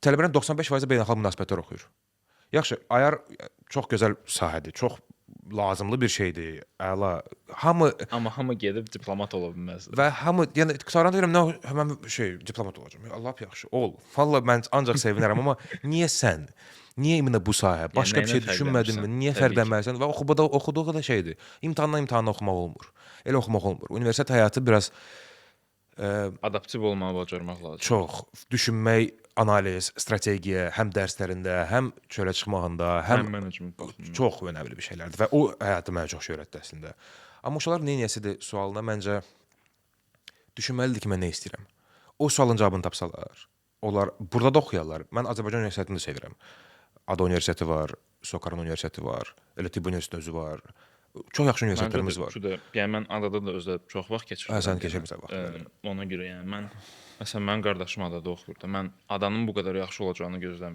tələbələrin 95% beynəlxalq münasibətlər oxuyur. Yaxşı, IR çox gözəl sahədir, çox lazımlı bir şeydir, əla. Amma hamı gedib diplomat ola bilməz. Və hamı, yəni qurtaran deyirəm, nə mən diplomat olacağam. Allah yaxşı, ol. Valla mən ancaq sevinərəm, amma niyə sən? Niyə iminə bu sahə? Başqa bir şey düşünmədinmi? Niyə fərqlənməlisən? Və oxuduğu da şeydir. İmtahandan oxumaq olmur. Elə oxumaq olmur. Universitet həyatı biraz adaptiv olmağı bacarmaq lazımdır. çox düşünmək, analiz, strategiya, həm dərslərində, həm çölə çıxmağında, həm management çox önəmli bir şeylərdir və o həyatı mənə çox öyrətdi əslində. Amma uşaqlar neyniyəsidir sualına məncə düşünməlidir ki, mən nə istəyirəm. O sualın cavabını tapsalar, onlar burada da oxuyarlar. Mən Azərbaycan Universitetini də sevirəm. ADA Universiteti var, Sokarın Universiteti var, elə Tibb Universitetinin özü var. Çox yaxşı universitetlərimiz var. Yəni mən adada da özdə çox vaxt keçirdim. Sən keçirmisən vaxt. Ona görə yəni mən məsələn mənim qardaşım adada oxuyurdu. Mən adanın bu qədər yaxşı olacağını gözləmirdim.